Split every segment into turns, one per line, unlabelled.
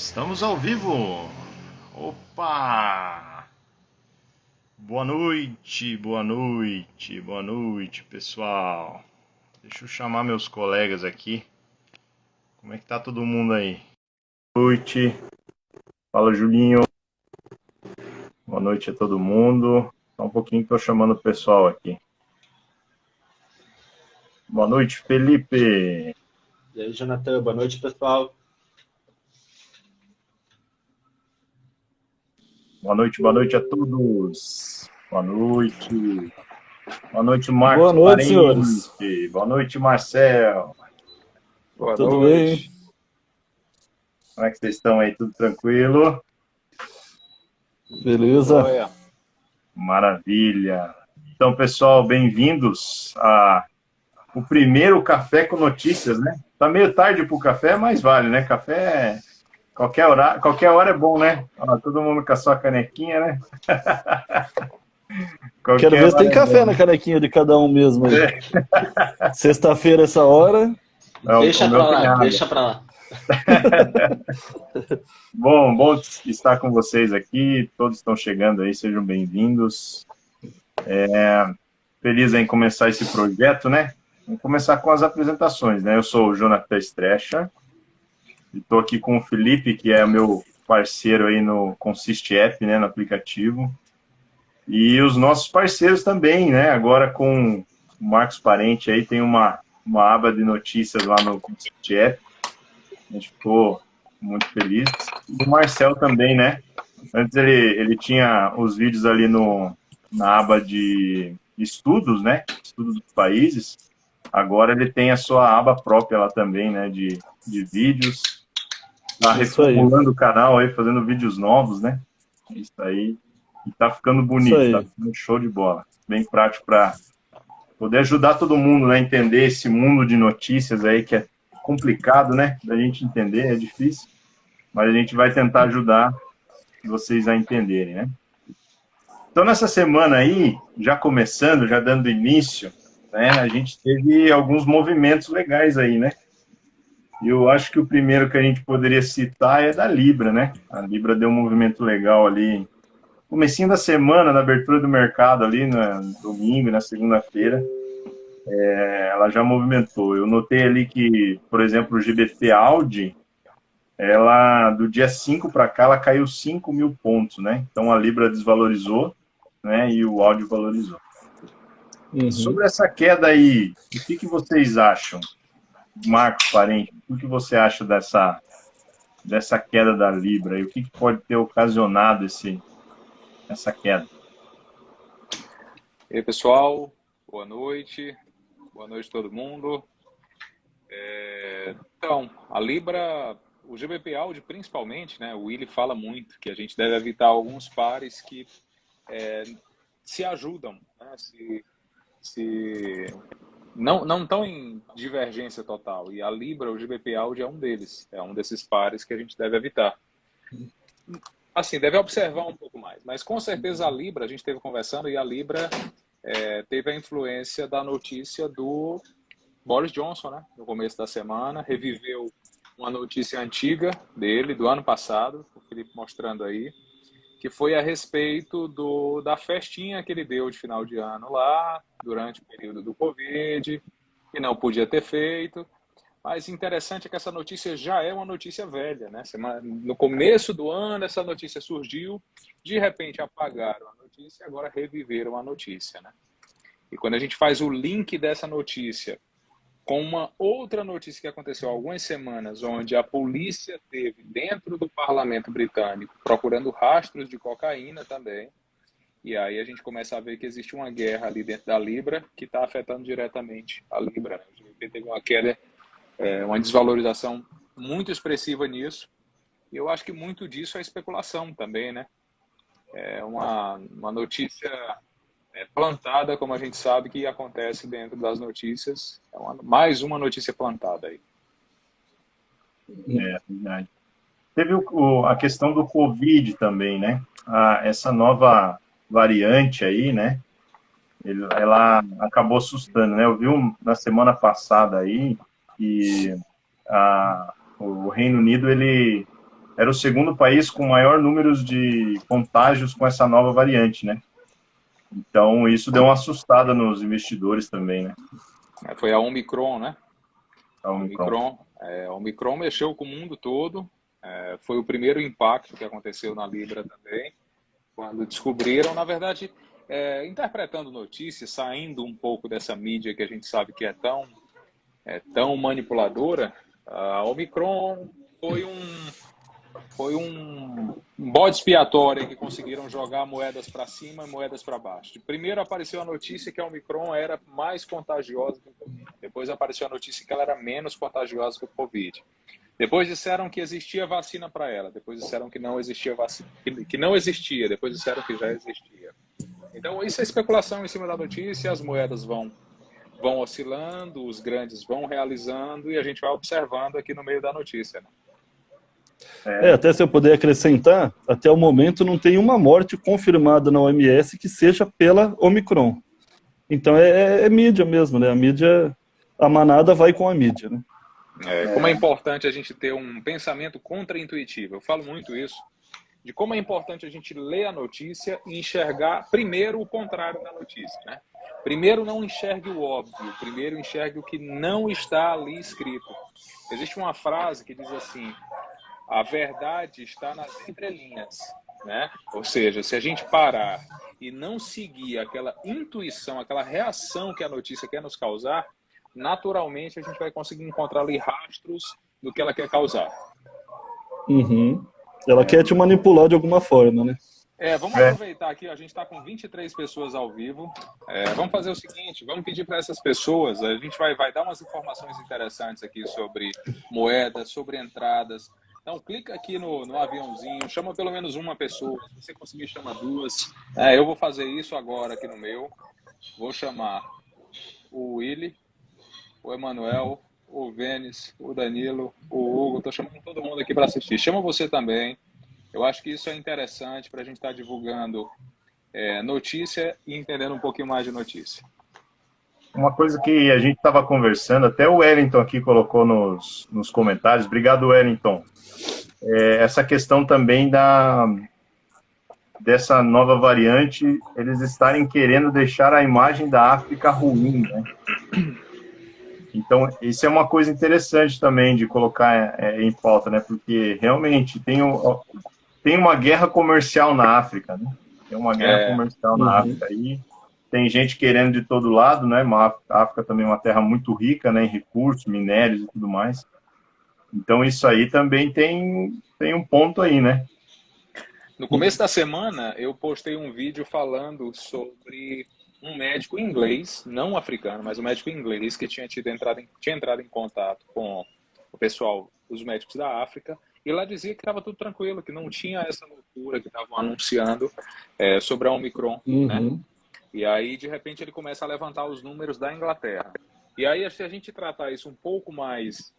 Estamos ao vivo! Opa! Boa noite, pessoal. Deixa eu chamar meus colegas aqui. Como é que tá todo mundo aí? Boa noite. Fala, Julinho. Boa noite a todo mundo. Só um pouquinho que tô chamando o pessoal aqui. Boa noite, Felipe.
E aí, Jonathan, boa noite, pessoal.
Boa noite a todos. Boa noite. Boa noite, Marcos
Boa noite,
Parente.
senhores.
Boa noite, Marcel.
Boa
Tudo
noite.
bem?
Como é que vocês estão aí? Tudo tranquilo?
Beleza?
Joia.
Maravilha. Então, pessoal, bem-vindos o primeiro Café com Notícias, né? Tá meio tarde pro café, mas vale, né? Café, qualquer hora é bom, né? Ó, todo mundo com a sua canequinha, né?
Quero ver se tem
hora é
café
bom.
na canequinha de cada um mesmo aí. Sexta-feira, essa hora.
Não,
Deixa
o
pra
meu tem
lá,
água.
deixa pra lá.
Bom estar com vocês aqui. Todos estão chegando aí, sejam bem-vindos. Feliz em começar esse projeto, né? Vamos começar com as apresentações, né? Eu sou o Jonathan Strecha e estou aqui com o Felipe, que é meu parceiro aí no Consiste App, né? No aplicativo. E os nossos parceiros também, né? Agora com o Marcos Parente aí, tem uma aba de notícias lá no Consiste App. A gente ficou muito feliz. E o Marcel também, né? Antes ele tinha os vídeos ali na aba de estudos, né? Estudos dos países. Agora ele tem a sua aba própria lá também, né? De vídeos. Tá
Isso aí.
reformulando o canal aí, fazendo vídeos novos, né? Isso aí. E tá ficando bonito,
Isso aí.
tá ficando show de bola. Bem prático para poder ajudar todo mundo, né? A entender esse mundo de notícias aí que é complicado, né? Da gente entender, é difícil. Mas a gente vai tentar ajudar vocês a entenderem, né? Então, nessa semana aí, já começando, já dando início, né, a gente teve alguns movimentos legais aí, né? E eu acho que o primeiro que a gente poderia citar é da Libra, né? A Libra deu um movimento legal ali, comecinho da semana, na abertura do mercado ali, no domingo, na segunda-feira, ela já movimentou. Eu notei ali que, por exemplo, o GBP Audi, ela, do dia 5 para cá, ela caiu 5 mil pontos, né? Então, a Libra desvalorizou, né? E o Audi valorizou. Sobre essa queda aí, o que vocês acham? Marcos Parente, o que você acha dessa queda da Libra e o que pode ter ocasionado essa queda?
E aí, pessoal, boa noite a todo mundo. Então, a Libra, o GBP Audi principalmente, né? O Willy fala muito que a gente deve evitar alguns pares que se ajudam, né? Não estão em divergência total. E a Libra, o GBP Audi é um deles. É um desses pares que a gente deve evitar. Assim, deve observar um pouco mais. Mas com certeza a Libra, a gente esteve conversando, e a Libra teve a influência da notícia do Boris Johnson, né? No começo da semana, reviveu uma notícia antiga dele, do ano passado, o Felipe mostrando aí, que foi a respeito da festinha que ele deu de final de ano lá, durante o período do Covid, que não podia ter feito. Mas interessante é que essa notícia já é uma notícia velha, né? No começo do ano essa notícia surgiu, de repente apagaram a notícia e agora reviveram a notícia, né? E quando a gente faz o link dessa notícia com uma outra notícia que aconteceu há algumas semanas, onde a polícia teve dentro do parlamento britânico procurando rastros de cocaína também, e aí a gente começa a ver que existe uma guerra ali dentro da Libra que está afetando diretamente a Libra, né? O GBP teve uma queda, uma desvalorização muito expressiva nisso, e eu acho que muito disso é especulação também, né? É uma notícia plantada, como a gente sabe que acontece dentro das notícias. É mais uma notícia plantada aí.
É verdade. Teve a questão do Covid também, né? Essa nova variante aí, né? Ela acabou assustando, né? Eu vi na semana passada aí que o Reino Unido, ele era o segundo país com maior número de contágios com essa nova variante, né? Então, isso deu uma assustada nos investidores também, né?
Foi a Omicron, né?
A Omicron.
A Omicron mexeu com o mundo todo. Foi o primeiro impacto que aconteceu na Libra também, quando descobriram, na verdade, interpretando notícias, saindo um pouco dessa mídia que a gente sabe que é tão manipuladora. A Omicron foi um bode expiatório que conseguiram jogar moedas para cima e moedas para baixo. Primeiro apareceu a notícia que a Omicron era mais contagiosa que o Covid. Depois apareceu a notícia que ela era menos contagiosa que o Covid. Depois disseram que existia vacina para ela. Depois disseram que não existia vacina, que não existia. Depois disseram que já existia. Então isso é especulação em cima da notícia. As moedas vão oscilando, os grandes vão realizando e a gente vai observando aqui no meio da notícia, né?
Até se eu puder acrescentar, até o momento não tem uma morte confirmada na OMS que seja pela Omicron. Então é mídia mesmo, né? A manada vai com a mídia, né?
Como é importante a gente ter um pensamento contraintuitivo. Eu falo muito isso, de como é importante a gente ler a notícia e enxergar primeiro o contrário da notícia, né? Primeiro não enxergue o óbvio, primeiro enxergue o que não está ali escrito. Existe uma frase que diz assim: a verdade está nas entrelinhas, né? Ou seja, se a gente parar e não seguir aquela intuição, aquela reação que a notícia quer nos causar, naturalmente a gente vai conseguir encontrar ali rastros do que ela quer causar.
Uhum. Ela quer te manipular de alguma forma, né?
Vamos aproveitar aqui, a gente está com 23 pessoas ao vivo. Vamos fazer o seguinte, vamos pedir para essas pessoas, a gente vai dar umas informações interessantes aqui sobre moedas, sobre entradas. Então, clica aqui no aviãozinho, chama pelo menos uma pessoa. Se você conseguir, chama duas. Eu vou fazer isso agora aqui no meu. Vou chamar o Willy, o Emanuel, o Vênis, o Danilo, o Hugo. Estou chamando todo mundo aqui para assistir. Chama você também. Eu acho que isso é interessante para a gente estar divulgando notícia e entendendo um pouquinho mais de notícia.
Uma coisa que a gente estava conversando, até o Wellington aqui colocou nos comentários, obrigado, Wellington, essa questão também dessa nova variante, eles estarem querendo deixar a imagem da África ruim, né? Então, isso é uma coisa interessante também de colocar em pauta, né? Porque realmente tem uma guerra comercial na África, né? Tem uma guerra comercial na África aí. Tem gente querendo de todo lado, né? A África também é uma terra muito rica, né? Em recursos, minérios e tudo mais. Então, isso aí também tem um ponto aí, né?
No começo da semana, eu postei um vídeo falando sobre um médico inglês, não africano, mas um médico inglês que tinha entrado em contato com o pessoal, os médicos da África, e lá dizia que estava tudo tranquilo, que não tinha essa loucura que estavam anunciando sobre a Omicron, né? E aí, de repente, ele começa a levantar os números da Inglaterra. E aí, se a gente tratar isso um pouco mais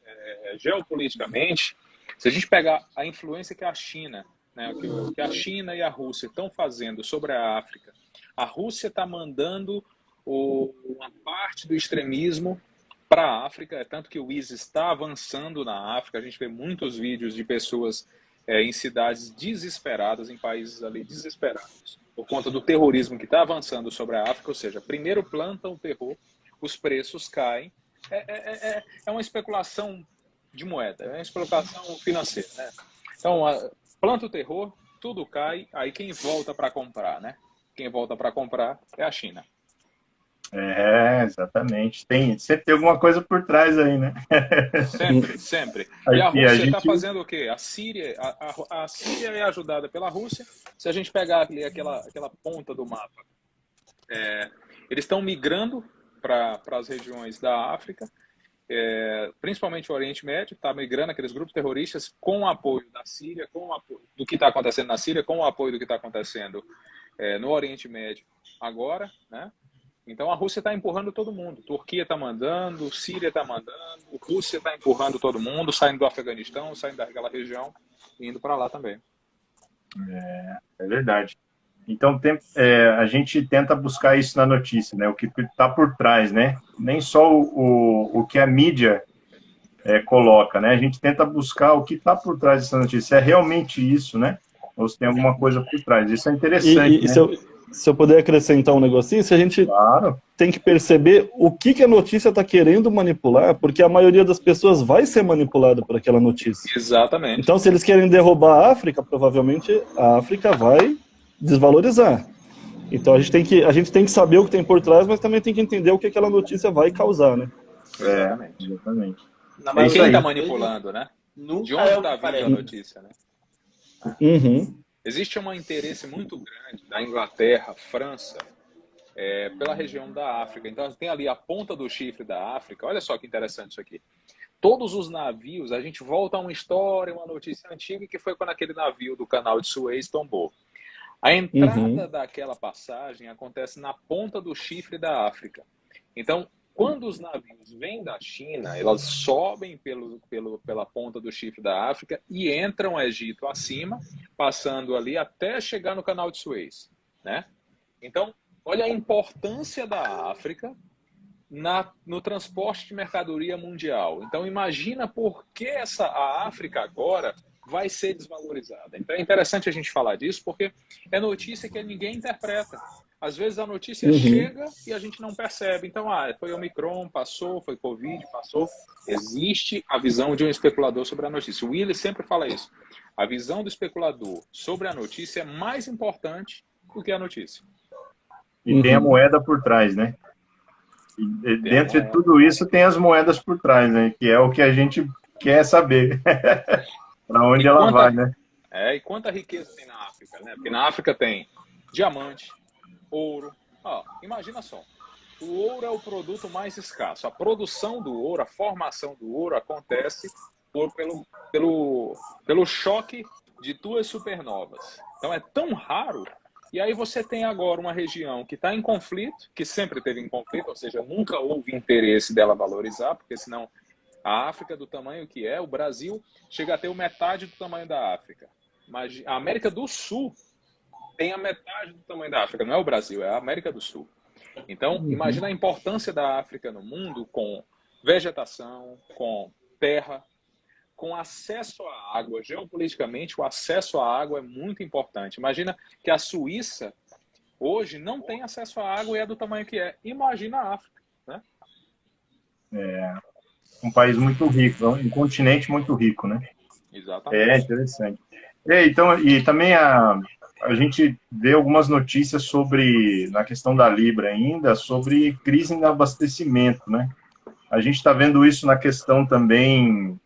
geopoliticamente, se a gente pegar a influência que a China, né, que a China e a Rússia estão fazendo sobre a África, a Rússia está mandando uma parte do extremismo para a África, tanto que o ISIS está avançando na África. A gente vê muitos vídeos de pessoas em cidades desesperadas, em países ali desesperados, por conta do terrorismo que está avançando sobre a África. Ou seja, primeiro plantam o terror, os preços caem. É uma especulação de moeda, é uma especulação financeira, né? Então, planta o terror, tudo cai, aí quem volta para comprar, né? Quem volta para comprar é a China.
Exatamente. Sempre tem alguma coisa por trás aí, né?
Sempre. E a Rússia está fazendo o quê? A Síria é ajudada pela Rússia. Se a gente pegar ali aquela ponta do mapa, eles estão migrando para as regiões da África, principalmente o Oriente Médio, está migrando aqueles grupos terroristas com o apoio da Síria, com o apoio do que está acontecendo na Síria, com o apoio do que está acontecendo no Oriente Médio agora, né? Então a Rússia está empurrando todo mundo. Turquia está mandando, Síria está mandando, Rússia está empurrando todo mundo, saindo do Afeganistão, saindo daquela região e indo para lá também.
É verdade. Então a gente tenta buscar isso na notícia, né? O que está por trás, né? Nem só o que a mídia coloca, né? A gente tenta buscar o que está por trás dessa notícia. É realmente isso, né? Ou se tem alguma coisa por trás. Isso é interessante, né?
Se eu puder acrescentar um negocinho, se a gente
Claro.
tem que perceber o que a notícia está querendo manipular, porque a maioria das pessoas vai ser manipulada por aquela notícia.
Exatamente.
Então, se eles querem derrubar a África, provavelmente a África vai desvalorizar. Então, a gente tem que saber o que tem por trás, mas também tem que entender o que aquela notícia vai causar, né?
Exatamente.
E quem está manipulando, né? De onde está vindo a notícia, né?
Uhum.
Existe um interesse muito grande da Inglaterra, França, pela região da África. Então, tem ali a ponta do chifre da África. Olha só que interessante isso aqui. Todos os navios, a gente volta a uma história, uma notícia antiga, que foi quando aquele navio do canal de Suez tombou. A entrada daquela passagem acontece na ponta do chifre da África. Então, quando os navios vêm da China, elas sobem pela ponta do chifre da África e entram o Egito acima, passando ali até chegar no canal de Suez, né? Então, olha a importância da África no transporte de mercadoria mundial. Então, imagina por que a África agora vai ser desvalorizada. Então, é interessante a gente falar disso, porque é notícia que ninguém interpreta. Às vezes a notícia chega e a gente não percebe. Então, foi Omicron, passou, foi Covid, passou. Existe a visão de um especulador sobre a notícia. O Willis sempre fala isso. A visão do especulador sobre a notícia é mais importante do que a notícia.
E tem a moeda por trás, né? E dentro de tudo isso tem as moedas por trás, né? Que é o que a gente quer saber. Para onde ela vai, né?
E quanta riqueza tem na África, né? Porque na África tem diamante, ouro. Imagina só. O ouro é o produto mais escasso. A produção do ouro, a formação do ouro acontece pelo choque de duas supernovas. Então é tão raro. E aí você tem agora uma região que está em conflito, que sempre teve em conflito, ou seja, nunca houve interesse dela valorizar, porque senão a África do tamanho que é, o Brasil chega a ter metade do tamanho da África. Mas a América do Sul tem a metade do tamanho da África. Não é o Brasil, é a América do Sul. Então, imagina a importância da África no mundo com vegetação, com terra, com acesso à água. Geopoliticamente, o acesso à água é muito importante. Imagina que a Suíça hoje não tem acesso à água e é do tamanho que é. Imagina a África, né?
É um país muito rico, um continente muito rico, né?
Exatamente.
É interessante. Então, e também a gente vê algumas notícias na questão da Libra ainda, sobre crise no abastecimento, né? A gente está vendo isso na questão também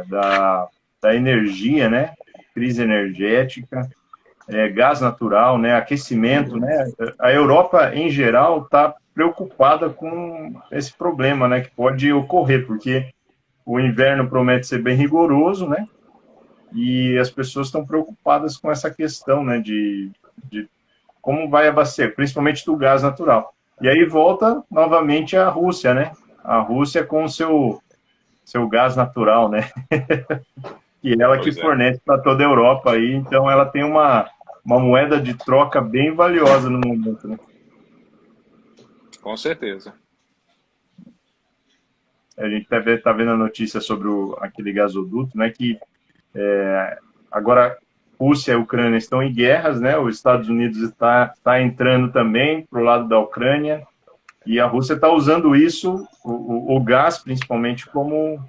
da energia, né? Crise energética, gás natural, né? Aquecimento, né? A Europa, em geral, está preocupada com esse problema, né? Que pode ocorrer, porque o inverno promete ser bem rigoroso, né? E as pessoas estão preocupadas com essa questão, né? De como vai abastecer, principalmente do gás natural. E aí volta novamente a Rússia, né? A Rússia com o seu gás natural, né? E ela que fornece para toda a Europa aí, então ela tem uma moeda de troca bem valiosa no momento, né?
Com certeza.
A gente tá vendo a notícia sobre aquele gasoduto, né? Que agora Rússia e Ucrânia estão em guerras, né? Os Estados Unidos está entrando também para o lado da Ucrânia. E a Rússia está usando isso, o gás principalmente, como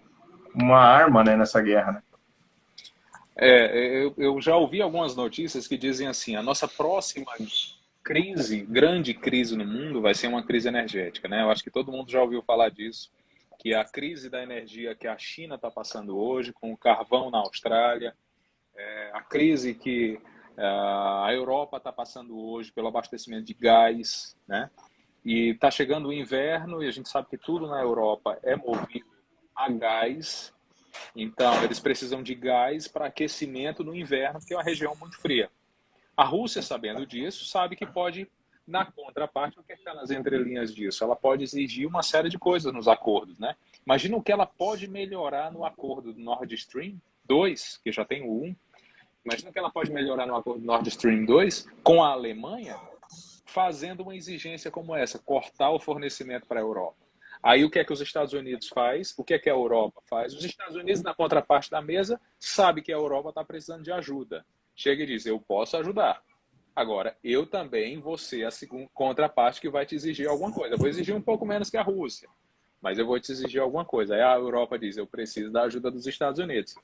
uma arma, né, nessa guerra, né?
Eu já ouvi algumas notícias que dizem assim, a nossa próxima grande crise no mundo vai ser uma crise energética, né? Eu acho que todo mundo já ouviu falar disso, que a crise da energia que a China está passando hoje, com o carvão na Austrália, a crise que a Europa está passando hoje pelo abastecimento de gás, né? E está chegando o inverno e a gente sabe que tudo na Europa é movido a gás. Então, eles precisam de gás para aquecimento no inverno, porque é uma região muito fria. A Rússia, sabendo disso, sabe que pode, na contraparte, o que está nas entrelinhas disso? Ela pode exigir uma série de coisas nos acordos, né? Imagina o que ela pode melhorar no acordo do Nord Stream 2, que já tem o 1. Imagina o que ela pode melhorar no acordo do Nord Stream 2 com a Alemanha, fazendo uma exigência como essa, cortar o fornecimento para a Europa. Aí o que é que os Estados Unidos faz? O que é que a Europa faz? Os Estados Unidos, na contraparte da mesa, sabe que a Europa está precisando de ajuda. Chega e diz, eu posso ajudar. Agora, eu também vou ser a segunda contraparte que vai te exigir alguma coisa. Eu vou exigir um pouco menos que a Rússia, mas eu vou te exigir alguma coisa. Aí a Europa diz, eu preciso da ajuda dos Estados Unidos.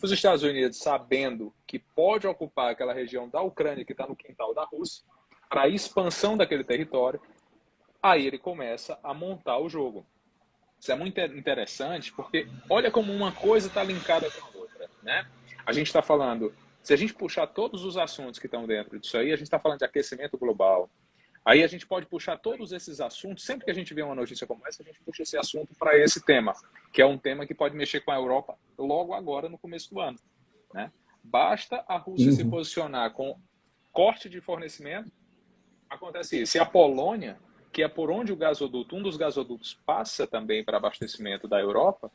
Os Estados Unidos, sabendo que pode ocupar aquela região da Ucrânia que está no quintal da Rússia, para a expansão daquele território, aí ele começa a montar o jogo. Isso é muito interessante, porque olha como uma coisa está linkada com a outra, né? A gente está falando, se a gente puxar todos os assuntos que estão dentro disso aí, a gente está falando de aquecimento global. Aí a gente pode puxar todos esses assuntos, sempre que a gente vê uma notícia como essa, a gente puxa esse assunto para esse tema, que é um tema que pode mexer com a Europa logo agora, no começo do ano, né? Basta a Rússia se posicionar com corte de fornecimento, acontece isso. E a Polônia, que é por onde o gasoduto, um dos gasodutos passa também para abastecimento da Europa,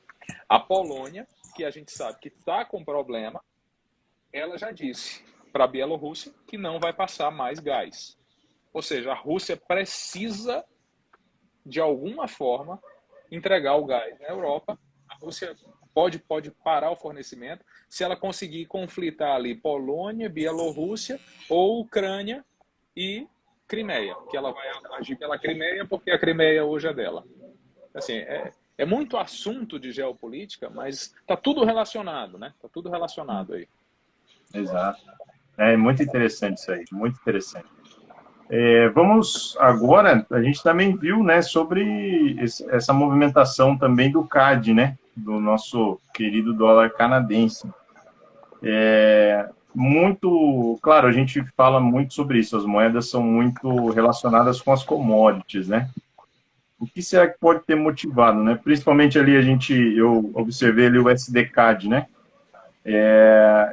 a Polônia, que a gente sabe que está com problema, ela já disse para a Bielorrússia que não vai passar mais gás. Ou seja, a Rússia precisa, de alguma forma, entregar o gás na Europa. A Rússia pode parar o fornecimento se ela conseguir conflitar ali Polônia, Bielorrússia ou Ucrânia e Crimeia, que ela vai agir pela Crimeia porque a Crimeia hoje é dela. Assim, é muito assunto de geopolítica, mas está tudo relacionado, né? Está tudo relacionado aí.
Exato. É muito interessante isso aí, muito interessante. Vamos agora, a gente também viu, né, sobre essa movimentação também do CAD, né, do nosso querido dólar canadense. Muito, claro, a gente fala muito sobre isso, as moedas são muito relacionadas com as commodities, né? O que será que pode ter motivado, né? Principalmente ali eu observei ali o SDCAD, né?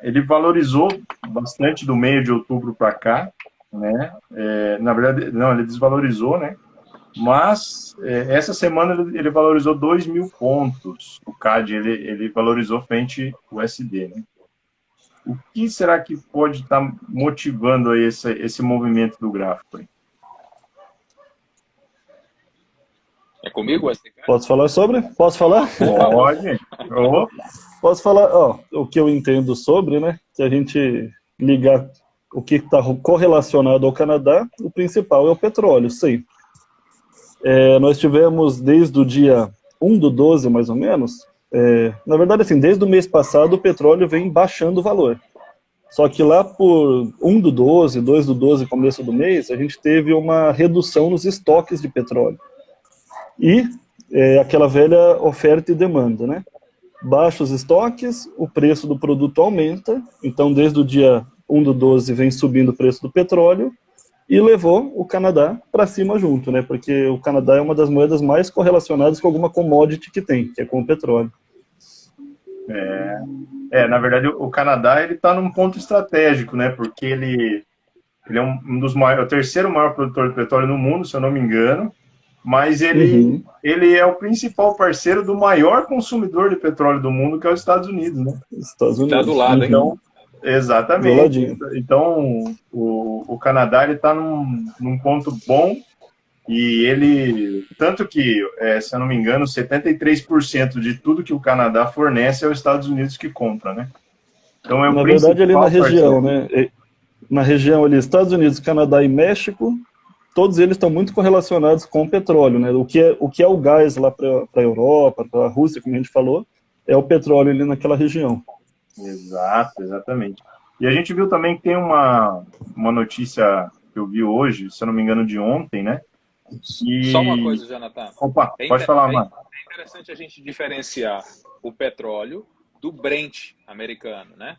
Ele valorizou bastante do meio de outubro para cá, né? Na verdade, não, ele desvalorizou, né? Mas essa semana ele valorizou 2.000 pontos. O CAD ele valorizou frente ao USD, né? O que será que pode estar motivando aí esse movimento do gráfico aí?
É comigo?
Posso falar sobre? Posso falar?
Pode.
Posso falar, ó, o que eu entendo sobre, né? Se a gente ligar o que está correlacionado ao Canadá, o principal é o petróleo, sim. Nós tivemos desde o dia 1/12, mais ou menos, na verdade, assim, desde o mês passado o petróleo vem baixando o valor. Só que lá por 1/12, 2/12, começo do mês, a gente teve uma redução nos estoques de petróleo. E aquela velha oferta e demanda, né? Baixos estoques, o preço do produto aumenta, então desde o dia 1/12 vem subindo o preço do petróleo e levou o Canadá para cima junto, né? Porque o Canadá é uma das moedas mais correlacionadas com alguma commodity que tem, que é com o petróleo.
Na verdade, o Canadá ele está num ponto estratégico, né? Porque ele é um dos maiores, o terceiro maior produtor de petróleo no mundo, se eu não me engano, mas ele é o principal parceiro do maior consumidor de petróleo do mundo, que é os Estados Unidos, né?
Estados Unidos.
Tá do lado,
então,
hein?
Exatamente. Então, o Canadá ele está num ponto bom e ele, tanto que, se eu não me engano, 73% de tudo que o Canadá fornece é os Estados Unidos que compra, né? Então é o
na verdade, ali na região,
parceiro.
né? Na região ali, Estados Unidos, Canadá e México, todos eles estão muito correlacionados com o petróleo, né? O que é o gás lá para a Europa, para a Rússia, como a gente falou, é o petróleo ali naquela região.
Exato, exatamente. E a gente viu também que tem uma notícia que eu vi hoje, se eu não me engano, de ontem, né?
Só uma coisa, Jonathan.
Opa, pode falar, mano.
É interessante a gente diferenciar o petróleo do Brent americano, né?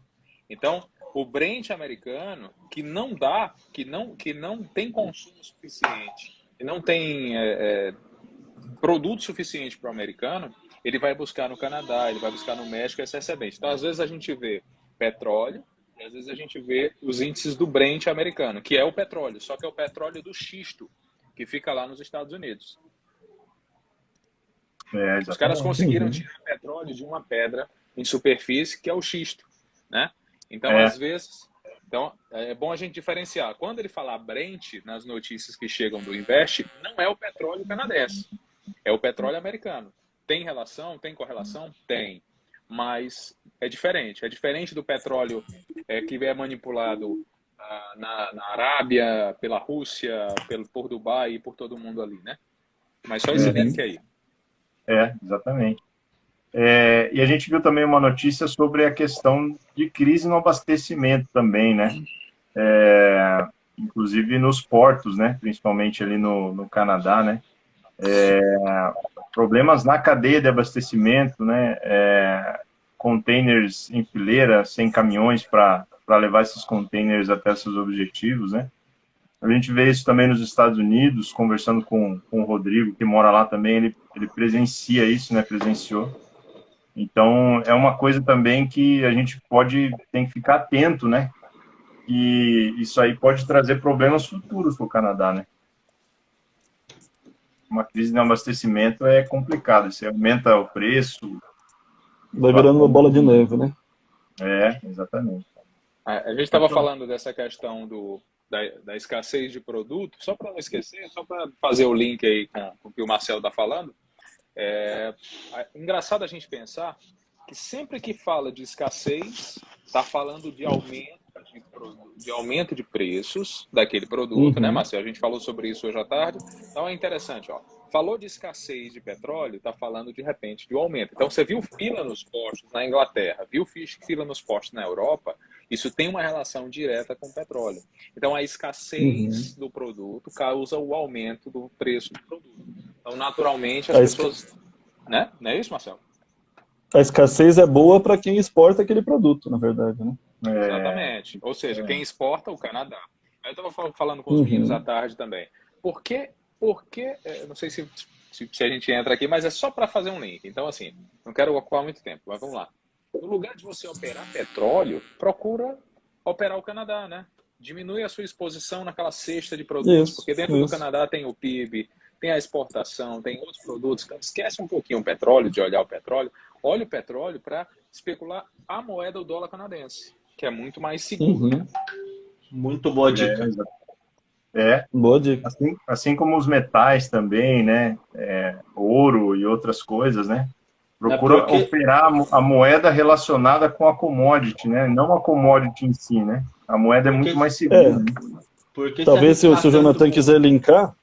Então, o Brent americano, que não tem consumo suficiente, que não tem produto suficiente para o americano, ele vai buscar no Canadá, ele vai buscar no México, essa é excelente. Então, às vezes a gente vê petróleo, e às vezes a gente vê os índices do Brent americano, que é o petróleo, só que é o petróleo do xisto, que fica lá nos Estados Unidos. Os caras conseguiram tirar petróleo de uma pedra em superfície, que é o xisto, né? Então, às vezes, é bom a gente diferenciar. Quando ele falar Brent, nas notícias que chegam do Invest, não é o petróleo canadense. É o petróleo americano. Tem relação? Tem correlação? Tem. Mas é diferente. É diferente do petróleo que é manipulado na Arábia, pela Rússia, por Dubai e por todo mundo ali, né? Mas só esse link aí.
Exatamente. E a gente viu também uma notícia sobre a questão de crise no abastecimento também, né? Inclusive nos portos, né? Principalmente ali no Canadá, né? Problemas na cadeia de abastecimento, né? Containers em fileira, sem caminhões para levar esses containers até seus objetivos, né? A gente vê isso também nos Estados Unidos, conversando com o Rodrigo, que mora lá também, ele presencia isso, né? Presenciou. Então, é uma coisa também que a gente tem que ficar atento, né? E isso aí pode trazer problemas futuros para o Canadá, né? Uma crise de abastecimento é complicado, você aumenta o preço.
Vai virando uma bola de neve, né?
Exatamente.
A gente estava falando dessa questão da escassez de produto, só para não esquecer, só para fazer o link aí com o que o Marcelo está falando. Engraçado a gente pensar que sempre que fala de escassez, está falando de aumento de preços daquele produto, né, Marcelo? A gente falou sobre isso hoje à tarde. Então é interessante, ó. Falou de escassez de petróleo, está falando de repente de um aumento. Então você viu fila nos postos na Inglaterra, viu fila nos postos na Europa, isso tem uma relação direta com o petróleo. Então a escassez do produto causa o aumento do preço do produto. Então naturalmente as pessoas... Né? Não é isso, Marcelo?
A escassez é boa para quem exporta aquele produto, na verdade, né?
Exatamente. Ou seja, quem exporta, o Canadá. Eu estava falando com os meninos à tarde também. Por que não sei se a gente entra aqui, mas é só para fazer um link. Então, assim, não quero ocupar muito tempo, mas vamos lá. No lugar de você operar petróleo, procura operar o Canadá, né? Diminui a sua exposição naquela cesta de produtos, porque dentro do Canadá tem o PIB, tem a exportação, tem outros produtos. Então, esquece um pouquinho o petróleo, de olhar o petróleo. Olha o petróleo para especular a moeda, o dólar canadense, que é muito mais seguro. Né?
Muito boa dica.
Boa dica.
Assim como os metais também, né? Ouro e outras coisas, né? Procura operar a moeda relacionada com a commodity, né? Não a commodity em si, né? A moeda é muito mais segura. Né?
Talvez se o Jonathan quiser linkar...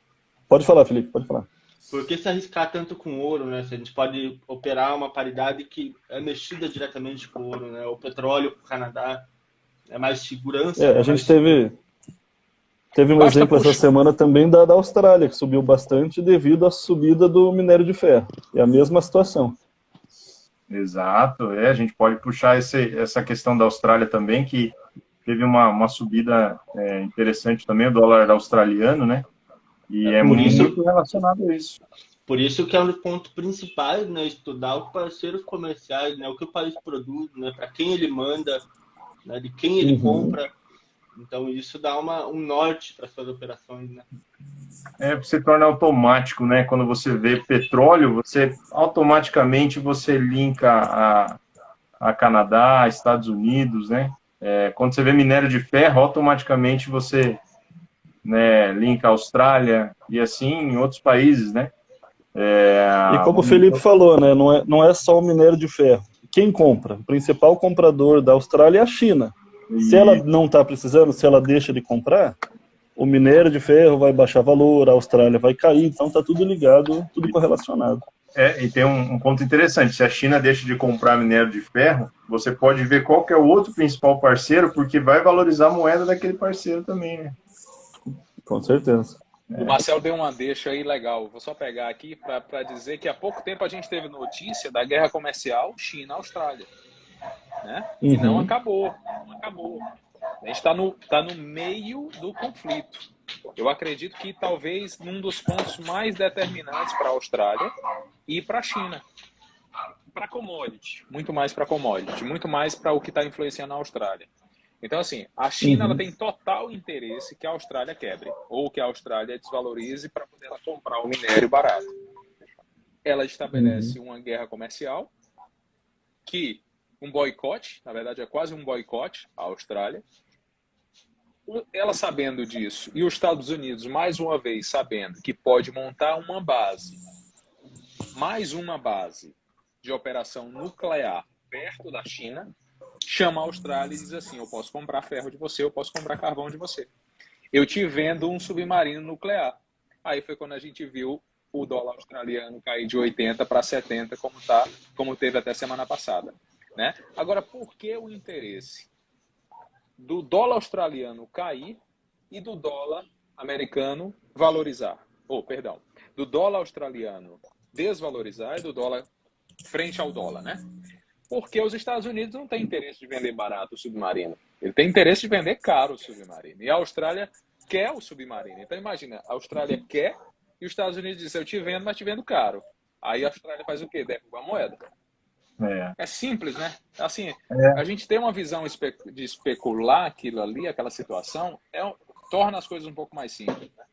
Pode falar, Felipe, pode falar.
Por que se arriscar tanto com ouro, né? Se a gente pode operar uma paridade que é mexida diretamente com ouro, né? O petróleo para o Canadá é mais segurança.
A gente teve um exemplo essa semana também da Austrália, que subiu bastante devido à subida do minério de ferro. É a mesma situação.
Exato, a gente pode puxar essa questão da Austrália também, que teve uma subida interessante também, o dólar australiano, né? E muito relacionado a isso.
Por isso que é um dos pontos principais, né? Estudar os parceiros comerciais, né? O que o país produz, né? Para quem ele manda, né? De quem ele compra. Então isso dá um norte para suas operações, né?
Se torna automático, né? Quando você vê petróleo, você automaticamente linka a Canadá, Estados Unidos, né? Quando você vê minério de ferro, automaticamente você linka a Austrália e assim em outros países, né?
E como o Felipe falou, né? Não é só o minério de ferro. Quem compra? O principal comprador da Austrália é a China. Se ela não está precisando, se ela deixa de comprar, o minério de ferro vai baixar valor, a Austrália vai cair, então está tudo ligado, tudo correlacionado.
E tem um ponto interessante, se a China deixa de comprar minério de ferro, você pode ver qual que é o outro principal parceiro, porque vai valorizar a moeda daquele parceiro também, né?
Com certeza.
O Marcel deu uma deixa aí legal, vou só pegar aqui para dizer que há pouco tempo a gente teve notícia da guerra comercial China-Austrália. Né? E não acabou. A gente está no meio do conflito. Eu acredito que talvez num dos pontos mais determinantes para a Austrália e para a China. Para commodity, muito mais para commodity, muito mais para o que está influenciando a Austrália. Então, assim, a China ela tem total interesse que a Austrália quebre, ou que a Austrália desvalorize para poder ela comprar o minério barato. Ela estabelece uma guerra comercial que um boicote, na verdade é quase um boicote à Austrália. Ela sabendo disso, e os Estados Unidos, mais uma vez, sabendo que pode montar uma base mais uma base de operação nuclear perto da China, chama a Austrália e diz assim, eu posso comprar ferro de você, eu posso comprar carvão de você. Eu te vendo um submarino nuclear. Aí foi quando a gente viu o dólar australiano cair de 80 para 70, como teve até semana passada, né? Agora, por que o interesse do dólar australiano cair e do dólar americano valorizar? Do dólar australiano desvalorizar e do dólar frente ao dólar, né? Porque os Estados Unidos não têm interesse de vender barato o submarino. Ele tem interesse de vender caro o submarino. E a Austrália quer o submarino. Então, imagina, a Austrália quer e os Estados Unidos dizem, eu te vendo, mas te vendo caro. Aí a Austrália faz o quê? Derruba a moeda. É simples, né? Assim, a gente tem uma visão de especular aquilo ali, aquela situação, torna as coisas um pouco mais simples, né?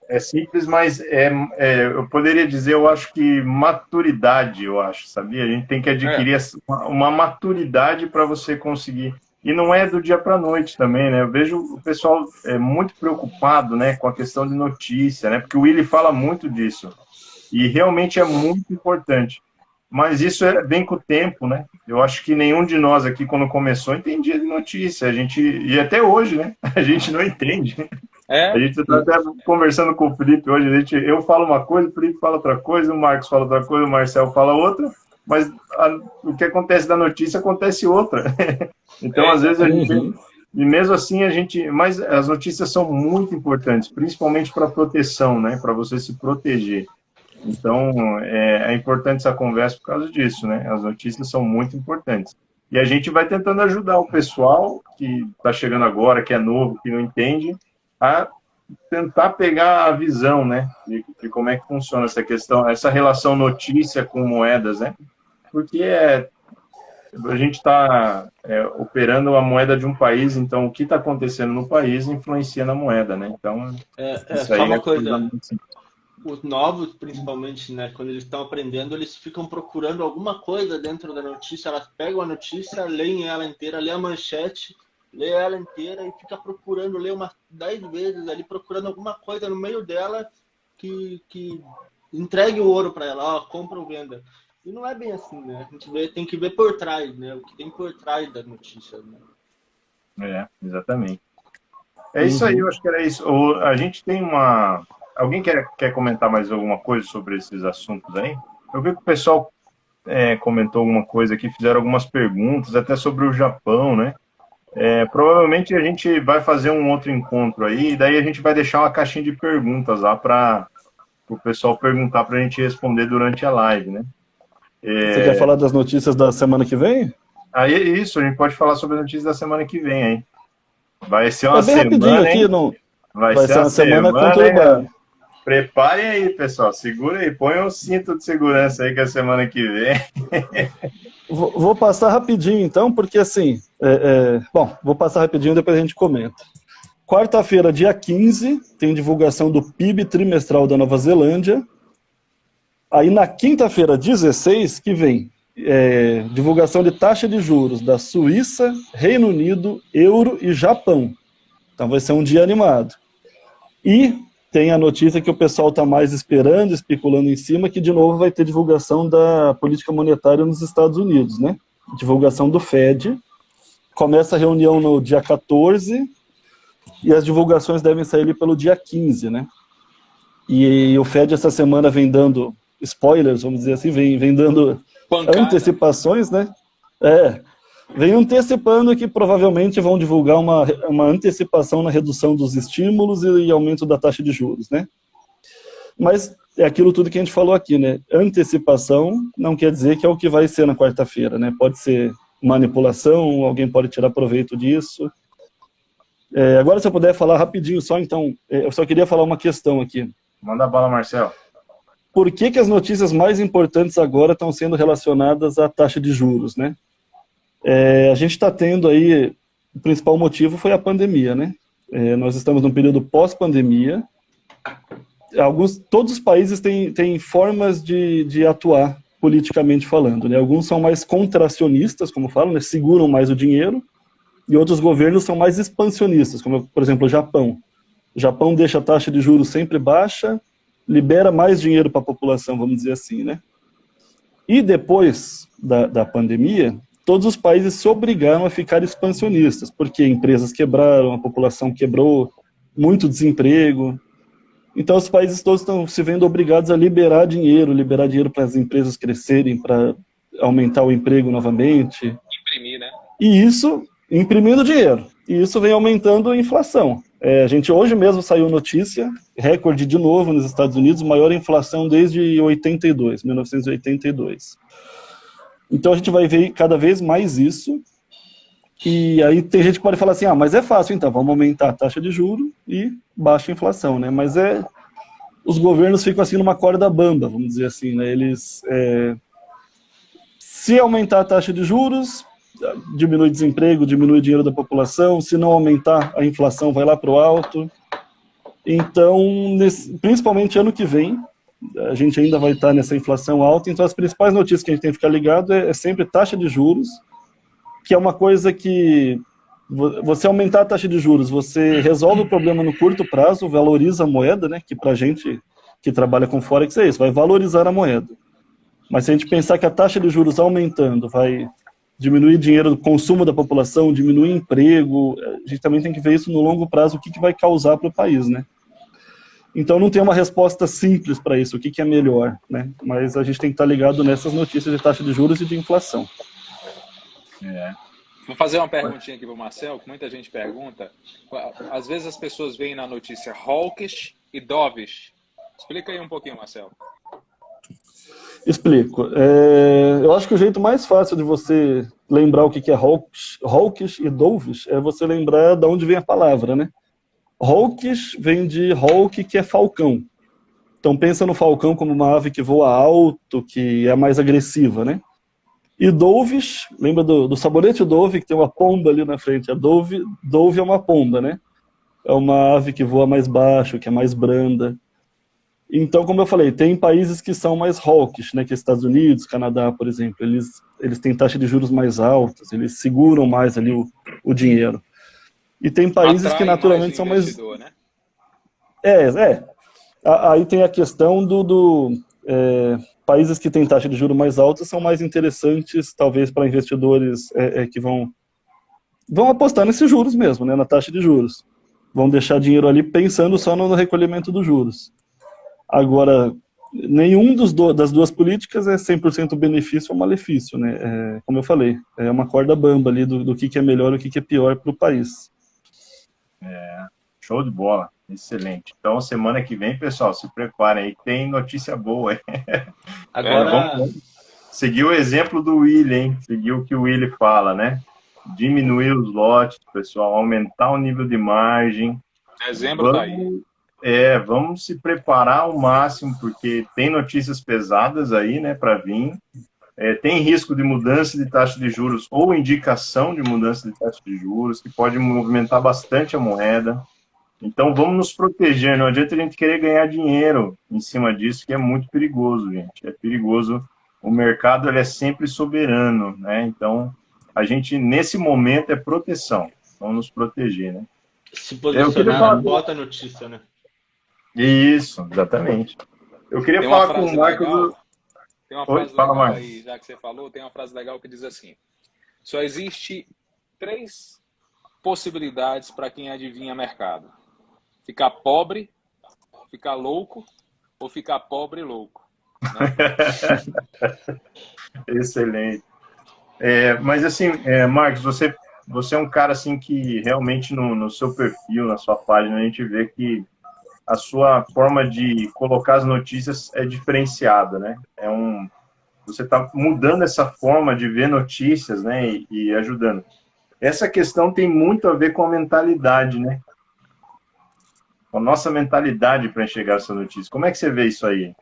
É simples, mas eu poderia dizer, eu acho que maturidade, sabia? A gente tem que adquirir uma maturidade para você conseguir. E não é do dia para a noite também, né? Eu vejo o pessoal muito preocupado, né, com a questão de notícia, né? Porque o Willy fala muito disso. E realmente é muito importante. Mas isso vem com o tempo, né? Eu acho que nenhum de nós aqui, quando começou, entendia de notícia. E até hoje, né? A gente não entende. A gente está até conversando com o Felipe hoje. Eu falo uma coisa, o Felipe fala outra coisa, o Marcos fala outra coisa, o Marcel fala outra. Mas o que acontece da notícia acontece outra. Então, às vezes, a gente... E mesmo assim, mas as notícias são muito importantes, principalmente para proteção, né? Para você se proteger. Então, é importante essa conversa por causa disso, né? As notícias são muito importantes. E a gente vai tentando ajudar o pessoal que está chegando agora, que é novo, que não entende, a tentar pegar a visão, né? De como é que funciona essa questão, essa relação notícia com moedas, né? Porque a gente está operando a moeda de um país, então o que está acontecendo no país influencia na moeda, né? Então, isso aí
só uma coisa... Os novos, principalmente, né, quando eles estão aprendendo, eles ficam procurando alguma coisa dentro da notícia, elas pegam a notícia, leem ela inteira, lê a manchete, lê ela inteira e fica procurando, lê umas 10 vezes ali, procurando alguma coisa no meio dela que entregue o ouro para ela, compra ou venda. E não é bem assim, né? A gente tem que ver por trás, né? O que tem por trás da notícia, né?
Exatamente. É isso aí, eu acho que era isso. A gente tem uma... Alguém quer comentar mais alguma coisa sobre esses assuntos aí? Eu vi que o pessoal comentou alguma coisa aqui, fizeram algumas perguntas, até sobre o Japão, né? Provavelmente a gente vai fazer um outro encontro aí, e daí a gente vai deixar uma caixinha de perguntas lá para o pessoal perguntar para a gente responder durante a live, né?
Você quer falar das notícias da semana que vem?
Isso, a gente pode falar sobre as notícias da semana que vem, hein? Vai ser uma
bem
semana,
rapidinho aqui,
não...
Vai ser uma semana conturbada.
Preparem aí, pessoal. Segura aí. Põe um cinto de segurança aí que é a semana que vem.
Vou passar rapidinho, então, porque assim... Bom, vou passar rapidinho, depois a gente comenta. Quarta-feira, dia 15, tem divulgação do PIB trimestral da Nova Zelândia. Aí na quinta-feira, 16, que vem divulgação de taxa de juros da Suíça, Reino Unido, Euro e Japão. Então vai ser um dia animado. E tem a notícia que o pessoal está mais esperando, especulando em cima, que de novo vai ter divulgação da política monetária nos Estados Unidos, né? Divulgação do FED. Começa a reunião no dia 14 e as divulgações devem sair ali pelo dia 15, né? E o FED essa semana vem dando spoilers, vamos dizer assim, vem dando antecipações, né? Vem antecipando que provavelmente vão divulgar uma antecipação na redução dos estímulos e aumento da taxa de juros, né? Mas é aquilo tudo que a gente falou aqui, né? Antecipação não quer dizer que é o que vai ser na quarta-feira, né? Pode ser manipulação, alguém pode tirar proveito disso. Agora, se eu puder falar rapidinho só, então, eu só queria falar uma questão aqui.
Manda bala, Marcel.
Por que as notícias mais importantes agora estão sendo relacionadas à taxa de juros, né? A gente está tendo aí, o principal motivo foi a pandemia, né? Nós estamos num período pós-pandemia. Todos os países têm formas de atuar politicamente falando, né? Alguns são mais contracionistas, como falam, né? Seguram mais o dinheiro, e outros governos são mais expansionistas, como, por exemplo, o Japão. O Japão deixa a taxa de juros sempre baixa, libera mais dinheiro para a população, vamos dizer assim, né? E depois da pandemia, todos os países se obrigaram a ficar expansionistas, porque empresas quebraram, a população quebrou, muito desemprego. Então os países todos estão se vendo obrigados a liberar dinheiro para as empresas crescerem, para aumentar o emprego novamente.
Imprimir, né?
E isso, imprimindo dinheiro. E isso vem aumentando a inflação. A gente hoje mesmo saiu notícia, recorde de novo nos Estados Unidos, maior inflação desde 1982. Então a gente vai ver cada vez mais isso. E aí tem gente que pode falar assim, mas é fácil, então, vamos aumentar a taxa de juros e baixa a inflação, né? Mas os governos ficam assim numa corda bamba, vamos dizer assim, né? Eles, se aumentar a taxa de juros, diminui o desemprego, diminui o dinheiro da população, se não aumentar, a inflação vai lá para o alto. Então, principalmente ano que vem, a gente ainda vai estar nessa inflação alta, então as principais notícias que a gente tem que ficar ligado é sempre taxa de juros, que é uma coisa que você aumentar a taxa de juros, você resolve o problema no curto prazo, valoriza a moeda, né, que pra gente que trabalha com Forex é isso, vai valorizar a moeda. Mas se a gente pensar que a taxa de juros aumentando vai diminuir dinheiro do consumo da população, diminuir emprego, a gente também tem que ver isso no longo prazo, o que vai causar para o país, né? Então não tem uma resposta simples para isso, o que é melhor, né? Mas a gente tem que estar ligado nessas notícias de taxa de juros e de inflação.
Vou fazer uma perguntinha aqui para o Marcel, que muita gente pergunta. Às vezes as pessoas veem na notícia hawkish e dovish. Explica aí um pouquinho, Marcel.
Explico. Eu acho que o jeito mais fácil de você lembrar o que é hawkish e dovish é você lembrar de onde vem a palavra, né? Hawkish vem de hawk, que é falcão. Então pensa no falcão como uma ave que voa alto, que é mais agressiva, né? E dovish, lembra do sabonete Dove, que tem uma pomba ali na frente. A Dove é uma pomba, né? É uma ave que voa mais baixo, que é mais branda. Então, como eu falei, tem países que são mais hawkish, né? Que Estados Unidos, Canadá, por exemplo. Eles têm taxa de juros mais altas, eles seguram mais ali o dinheiro. E tem países que naturalmente são mais... Né? Aí tem a questão países que têm taxa de juros mais alta são mais interessantes, talvez, para investidores que vão apostar nesses juros mesmo, né, na taxa de juros. Vão deixar dinheiro ali pensando só no recolhimento dos juros. Agora, nenhum das duas políticas é 100% benefício ou malefício, né? Como eu falei, é uma corda bamba ali do que é melhor e o que é pior para o país.
Show de bola. Excelente. Então, semana que vem, pessoal, se preparem aí, tem notícia boa.
Agora,
vamos seguir o exemplo do Willy, hein? Seguir o que o Willy fala, né? Diminuir os lotes, pessoal, aumentar o nível de margem.
Dezembro tá aí.
Vamos se preparar ao máximo, porque tem notícias pesadas aí, né, para vir. Tem risco de mudança de taxa de juros ou indicação de mudança de taxa de juros, que pode movimentar bastante a moeda. Então, vamos nos proteger. Não adianta a gente querer ganhar dinheiro em cima disso, que é muito perigoso, gente. É perigoso. O mercado ele é sempre soberano, né? Então, a gente, nesse momento, é proteção. Vamos nos proteger, né?
Se posicionar, bota a notícia, né?
Isso, exatamente. Eu queria falar com o Marcos...
Tem uma frase legal aí, já que você falou, tem uma frase legal que diz assim: só existe 3 possibilidades para quem adivinha mercado: ficar pobre, ficar louco ou ficar pobre e louco. Né?
Excelente. Mas assim, Marcos, você é um cara assim que realmente no seu perfil, na sua página, a gente vê que a sua forma de colocar as notícias é diferenciada, né? Você está mudando essa forma de ver notícias, né? E ajudando. Essa questão tem muito a ver com a mentalidade, né? Com a nossa mentalidade para enxergar essa notícia. Como é que você vê isso aí?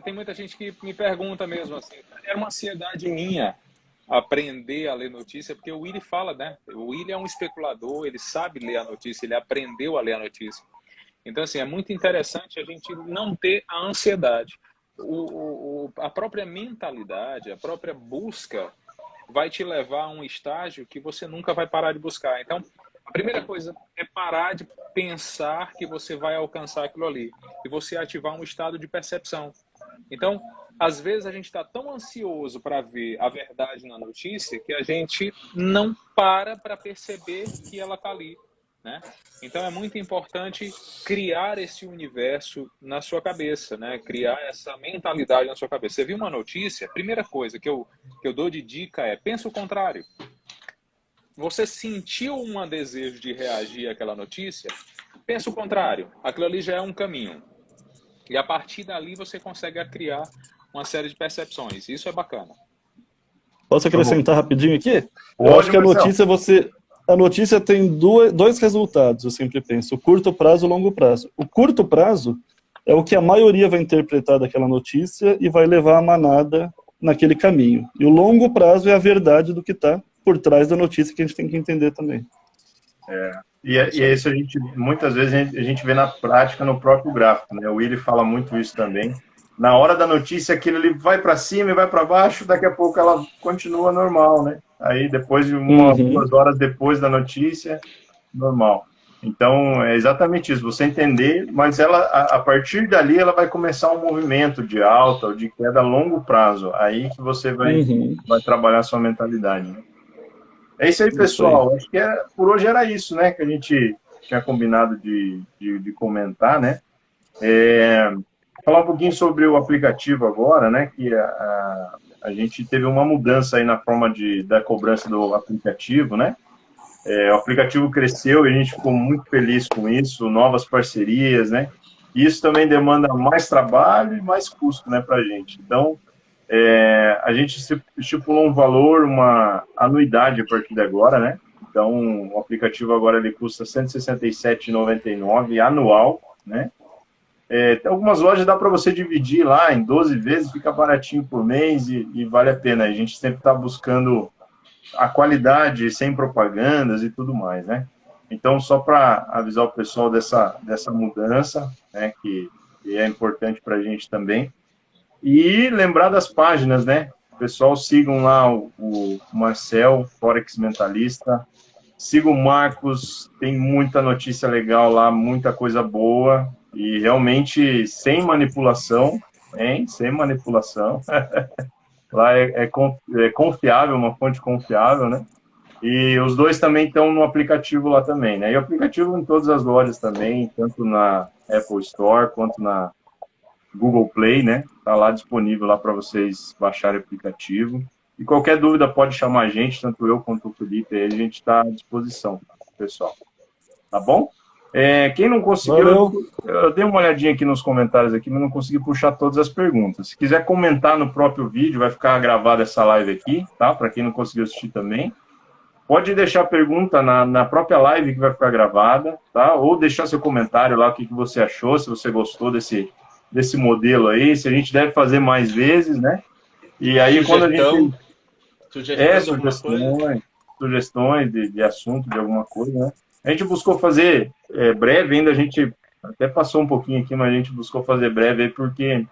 Tem muita gente que me pergunta mesmo assim, era uma ansiedade minha aprender a ler notícia, porque o Willy fala, né? O Willy é um especulador, ele sabe ler a notícia, ele aprendeu a ler a notícia. Então, assim, é muito interessante a gente não ter a ansiedade. A própria mentalidade, a própria busca vai te levar a um estágio que você nunca vai parar de buscar. Então, A primeira coisa é parar de pensar que você vai alcançar aquilo ali e você ativar um estado de percepção. Então, às vezes a gente está tão ansioso para ver a verdade na notícia que a gente não para perceber que ela está ali, né? Então é muito importante criar esse universo na sua cabeça, né? Criar essa mentalidade na sua cabeça. Você viu uma notícia, a primeira coisa que eu dou de dica é pensa o contrário. Você sentiu um desejo de reagir àquela notícia? Pensa o contrário. Aquilo ali já é um caminho. E a partir dali você consegue criar uma série de percepções. Isso é bacana.
Posso acrescentar rapidinho aqui?
Pode,
Eu acho que
Marcelo.
a notícia tem dois resultados, eu sempre penso, o curto prazo e o longo prazo. O curto prazo é o que a maioria vai interpretar daquela notícia e vai levar a manada naquele caminho. E o longo prazo é a verdade do que está por trás da notícia que a gente tem que entender também.
E isso muitas vezes a gente vê na prática no próprio gráfico, né? O Willy fala muito isso também. Na hora da notícia, aquilo ele vai para cima e vai para baixo, daqui a pouco ela continua normal, né? Aí depois de 2 horas depois da notícia, normal. Então, é exatamente isso, você entender, mas ela, a partir dali, ela vai começar um movimento de alta ou de queda a longo prazo. Aí que você vai trabalhar a sua mentalidade, né? É isso aí, pessoal. Acho que por hoje era isso, né? Que a gente tinha combinado de comentar, né? Falar um pouquinho sobre o aplicativo agora, né? Que a gente teve uma mudança aí na forma da cobrança do aplicativo, né? O aplicativo cresceu e a gente ficou muito feliz com isso, novas parcerias, né? E isso também demanda mais trabalho e mais custo, né, para a gente. Então, a gente estipulou um valor, uma anuidade a partir de agora, né? Então, o aplicativo agora ele custa R$ 167,99 anual, né? Tem algumas lojas dá para você dividir lá em 12 vezes, fica baratinho por mês e vale a pena. A gente sempre está buscando a qualidade sem propagandas e tudo mais, né? Então, só para avisar o pessoal dessa mudança, né, que é importante para a gente também. E lembrar das páginas, né? Pessoal, sigam lá o Marcel, Forex Mentalista. Sigam o Marcos, tem muita notícia legal lá, muita coisa boa. E realmente sem manipulação, hein? Sem manipulação. Lá é confiável, uma fonte confiável, né? E os dois também estão no aplicativo lá também, né? E o aplicativo em todas as lojas também, tanto na Apple Store quanto na Google Play, né? Tá lá disponível lá para vocês baixarem o aplicativo. E qualquer dúvida pode chamar a gente, tanto eu quanto o Felipe, aí a gente está à disposição, pessoal. Tá bom? Quem não conseguiu, eu dei uma olhadinha aqui nos comentários aqui, mas não consegui puxar todas as perguntas. Se quiser comentar no próprio vídeo, vai ficar gravada essa live aqui, tá? Para quem não conseguiu assistir também. Pode deixar a pergunta na própria live que vai ficar gravada, tá? Ou deixar seu comentário lá, o que você achou, se você gostou desse modelo aí, se a gente deve fazer mais vezes, né? E aí, quando a gente... Sugestões de assunto, de alguma coisa, né? A gente buscou fazer breve, ainda a gente até passou um pouquinho aqui, mas a gente buscou fazer breve aí porque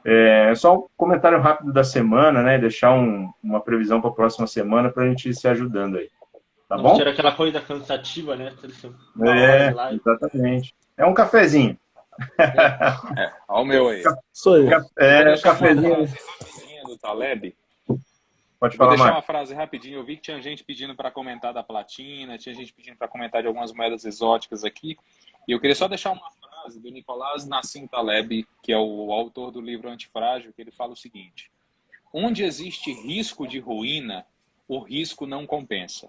é só um comentário rápido da semana, né? Deixar uma previsão para a próxima semana para a gente ir se ajudando aí. Tá bom?
Tira aquela coisa cansativa, né?
Exatamente. É um cafezinho.
Olha o meu aí.
Isso aí.
Cafezinho
do Taleb.
Pode
Vou
falar
deixar
mais.
uma frase rapidinho. Eu vi que tinha gente pedindo para comentar da platina, tinha gente pedindo para comentar de algumas moedas exóticas aqui. E eu queria só deixar uma frase do Nicolás Nassim Taleb, que é o autor do livro Antifrágil, que ele fala o seguinte: onde existe risco de ruína, o risco não compensa.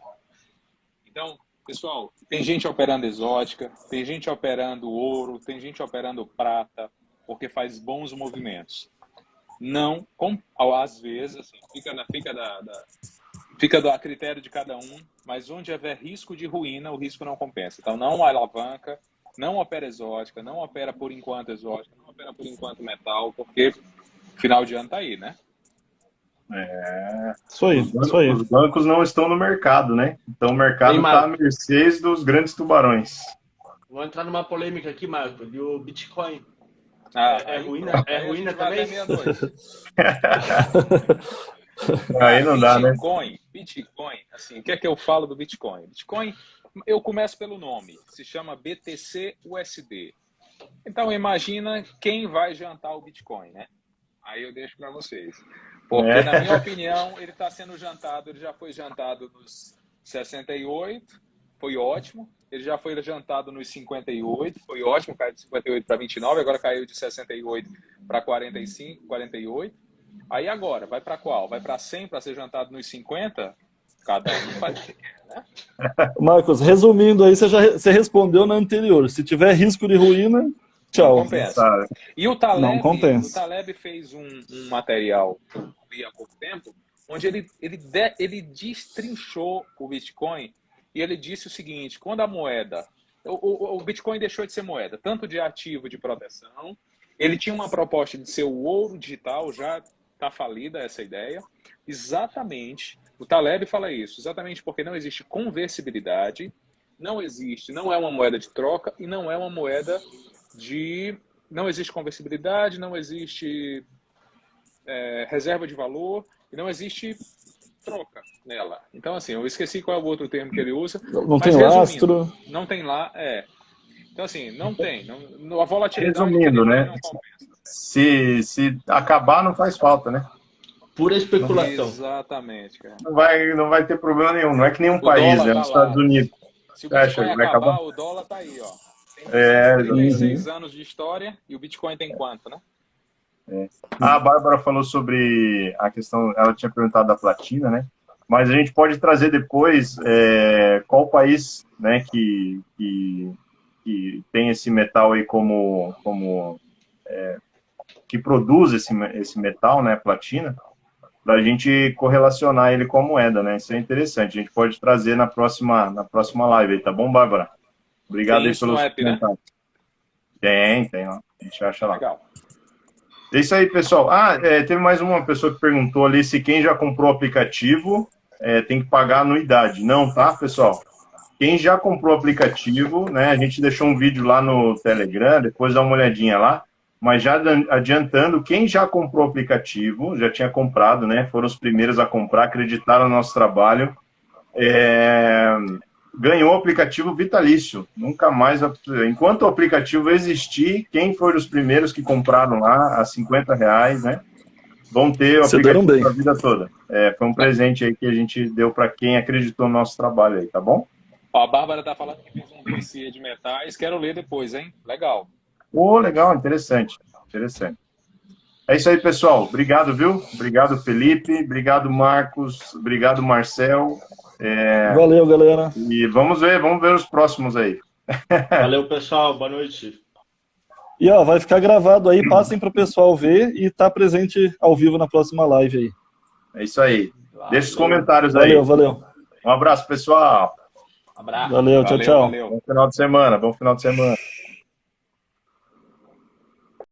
Então, pessoal, tem gente operando exótica, tem gente operando ouro, tem gente operando prata, porque faz bons movimentos. Não, às vezes, assim, fica a critério de cada um, mas onde houver risco de ruína, o risco não compensa. Então, não alavanca, não opera exótica, não opera por enquanto exótica, não opera por enquanto metal, porque final de ano tá aí, né?
Isso aí.
Os bancos não estão no mercado, né? Então, o mercado está à mercê dos grandes tubarões.
Vou entrar numa polêmica aqui, Marco, do Bitcoin. Ruína também?
Aí não dá, né?
Bitcoin, assim, o que é que eu falo do Bitcoin? Bitcoin eu começo pelo nome. Se chama BTC-USD. Então, imagina quem vai jantar o Bitcoin, né? Aí eu deixo para vocês. Porque, na minha opinião, ele está sendo jantado, ele já foi jantado nos 68, foi ótimo. Ele já foi jantado nos 58, foi ótimo, caiu de 58 para 29, agora caiu de 68 para 45, 48. Aí agora, vai para qual? Vai para 100 para ser jantado nos 50? Cada um faz o que quer, né?
Marcos, resumindo aí, você respondeu na anterior. Se tiver risco de ruína, tchau.
Não compensa. E o
Não compensa.
O Taleb fez um material que eu vi há pouco tempo, onde ele destrinchou o Bitcoin e ele disse o seguinte: quando a moeda, o Bitcoin deixou de ser moeda, tanto de ativo de proteção, ele tinha uma proposta de ser o ouro digital, já está falida essa ideia, exatamente. O Taleb fala isso, exatamente porque não existe conversibilidade, não é uma moeda de troca e não é uma moeda de... Não existe conversibilidade, não existe reserva de valor e não existe troca nela. Então, assim, eu esqueci qual é o outro termo que ele usa.
Não tem lastro.
Não tem lá, Então, assim, não tem. A volatilidade
resumindo, né?
Não compensa.
Se acabar, não faz falta, né?
Pura especulação.
Exatamente, cara.
Não vai ter problema nenhum. Não é que nenhum país,
dólar
né?
tá
Nos Estados Unidos.
Se o Bitcoin
vai acabar,
o dólar tá aí, ó. Tem 36 anos de história e o Bitcoin tem quanto, né?
A Bárbara falou sobre a questão, ela tinha perguntado da platina, né? Mas a gente pode trazer depois qual país, né, que tem esse metal aí que produz esse metal, né, platina, para a gente correlacionar ele com a moeda, né? Isso é interessante. A gente pode trazer na próxima live aí, tá bom, Bárbara? Obrigado
tem
aí pelos comentários.
Né?
Tem, ó. A gente acha lá.
Legal.
É isso aí, pessoal. Teve mais uma pessoa que perguntou ali se quem já comprou o aplicativo tem que pagar anuidade. Não, tá, pessoal? Quem já comprou o aplicativo, né? A gente deixou um vídeo lá no Telegram, depois dá uma olhadinha lá. Mas já adiantando, quem já comprou o aplicativo, já tinha comprado, né? Foram os primeiros a comprar, acreditaram no nosso trabalho. Ganhou o aplicativo vitalício. Nunca mais... Enquanto o aplicativo existir, quem for os primeiros que compraram lá, a R$50, né? Vão ter o aplicativo para a vida toda. Foi um presente aí que a gente deu para quem acreditou no nosso trabalho aí, tá bom?
Ó, a Bárbara tá falando que fez um dossiê de metais. Quero ler depois, hein? Legal.
Legal, interessante. É isso aí, pessoal. Obrigado, viu? Obrigado, Felipe. Obrigado, Marcos. Obrigado, Marcel.
Valeu, galera.
E vamos ver os próximos aí.
Valeu, pessoal. Boa noite.
E ó, vai ficar gravado aí, passem para o pessoal ver e tá presente ao vivo na próxima live aí.
É isso aí. Deixa os comentários
aí.
Valeu. Um abraço, pessoal.
Abraço.
Valeu, tchau.
Valeu.
Bom final de semana.